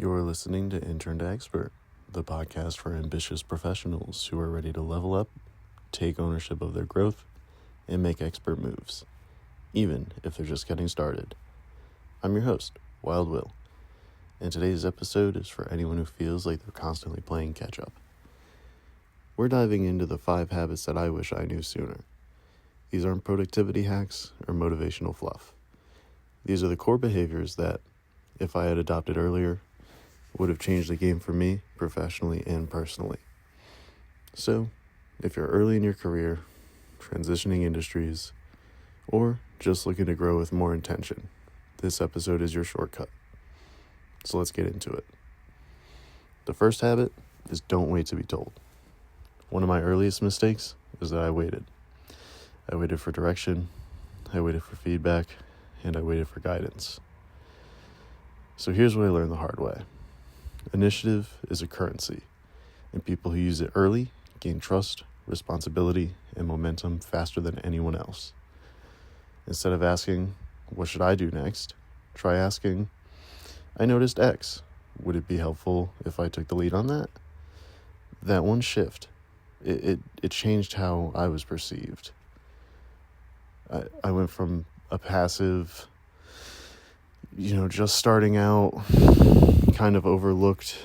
You're listening to Intern to Expert, the podcast for ambitious professionals who are ready to level up, take ownership of their growth, and make expert moves, even if they're just getting started. I'm your host, Wild Will, and today's episode is for anyone who feels like they're constantly playing catch-up. We're diving into the 5 habits that I wish I knew sooner. These aren't productivity hacks or motivational fluff. These are the core behaviors that, if I had adopted earlier, would have changed the game for me professionally and personally. So, if you're early in your career, transitioning industries, or just looking to grow with more intention, this episode is your shortcut. So let's get into it. The first habit is don't wait to be told. One of my earliest mistakes is that I waited. I waited for direction, I waited for feedback, and I waited for guidance. So here's what I learned the hard way. Initiative is a currency, and people who use it early gain trust, responsibility, and momentum faster than anyone else. Instead of asking, what should I do next? Try asking, I noticed X. Would it be helpful if I took the lead on that? That one shift, it changed how I was perceived. I went from a passive, just starting out, kind of overlooked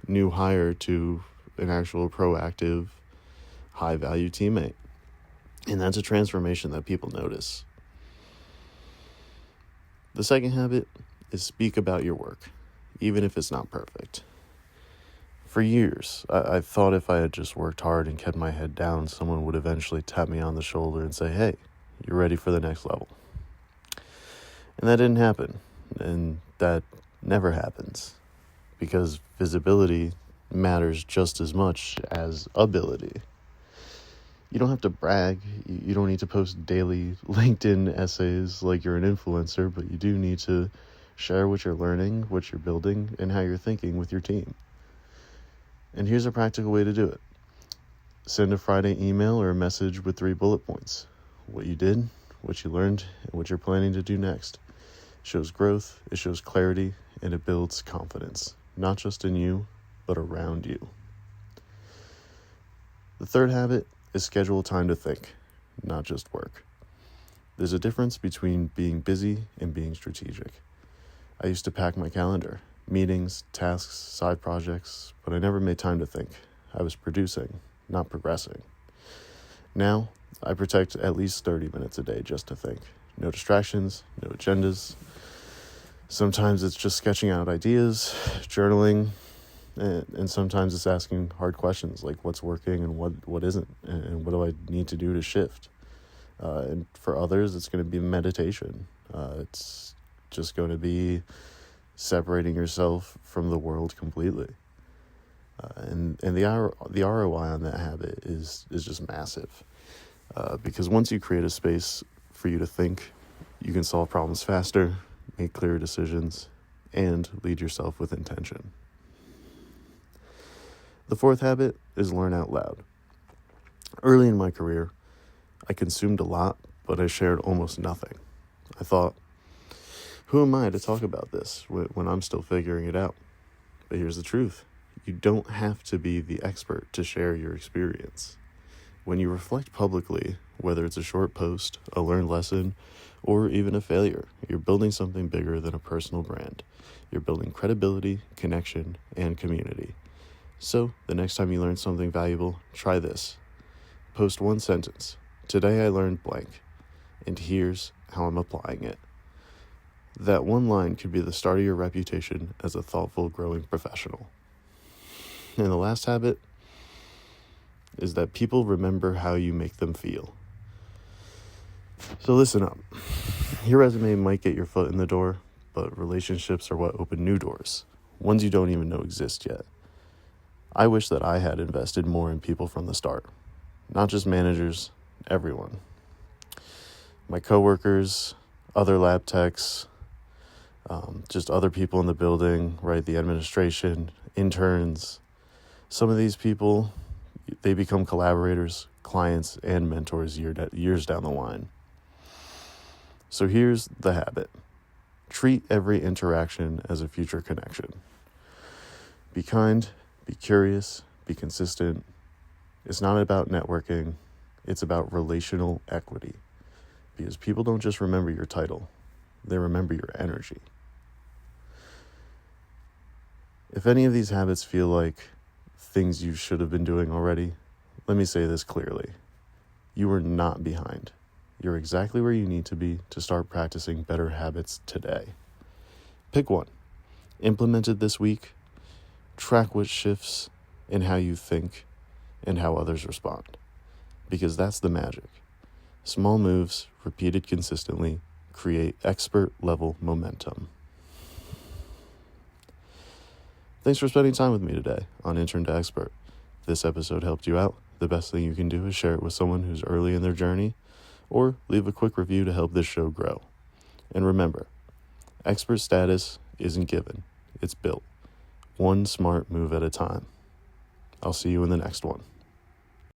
new hire to an actual proactive, high-value teammate. And that's a transformation that people notice. The second habit is speak about your work, even if it's not perfect. For years, I thought if I had just worked hard and kept my head down, someone would eventually tap me on the shoulder and say, hey, you're ready for the next level. And that didn't happen, and that never happens, because visibility matters just as much as ability. You don't have to brag, you don't need to post daily LinkedIn essays like you're an influencer, but you do need to share what you're learning, what you're building, and how you're thinking with your team. And here's a practical way to do it. Send a Friday email or a message with 3 bullet points. What you did, what you learned, and what you're planning to do next. It shows growth, it shows clarity, and it builds confidence, not just in you, but around you. The third habit is schedule time to think, not just work. There's a difference between being busy and being strategic. I used to pack my calendar, meetings, tasks, side projects, but I never made time to think. I was producing, not progressing. Now, I protect at least 30 minutes a day just to think. No distractions, no agendas. Sometimes it's just sketching out ideas, journaling, and sometimes it's asking hard questions like what's working and what isn't, and what do I need to do to shift. And for others, it's going to be meditation. It's just going to be separating yourself from the world completely. And the ROI on that habit is just massive. Because once you create a space for you to think, you can solve problems faster, make clearer decisions, and lead yourself with intention. The fourth habit is learn out loud. Early in my career, I consumed a lot, but I shared almost nothing. I thought, who am I to talk about this when I'm still figuring it out? But here's the truth. You don't have to be the expert to share your experience. When you reflect publicly, whether it's a short post, a learned lesson, or even a failure, you're building something bigger than a personal brand. You're building credibility, connection, and community. So, the next time you learn something valuable, try this. Post one sentence. Today I learned blank, and here's how I'm applying it. That one line could be the start of your reputation as a thoughtful, growing professional. And the last habit is that people remember how you make them feel. So listen up. Your resume might get your foot in the door, but relationships are what open new doors, ones you don't even know exist yet. I wish that I had invested more in people from the start, not just managers, everyone. My coworkers, other lab techs, just other people in the building, right? The administration, interns. Some of these people, they become collaborators, clients, and mentors years down the line. So here's the habit. Treat every interaction as a future connection. Be kind, be curious, be consistent. It's not about networking, it's about relational equity. Because people don't just remember your title, they remember your energy. If any of these habits feel like things you should have been doing already, let me say this clearly. You are not behind. You're exactly where you need to be to start practicing better habits today. Pick one. Implement it this week. Track what shifts in how you think and how others respond. Because that's the magic. Small moves, repeated consistently, create expert-level momentum. Thanks for spending time with me today on Intern to Expert. If this episode helped you out, the best thing you can do is share it with someone who's early in their journey, or leave a quick review to help this show grow. And remember, expert status isn't given, it's built. One smart move at a time. I'll see you in the next one.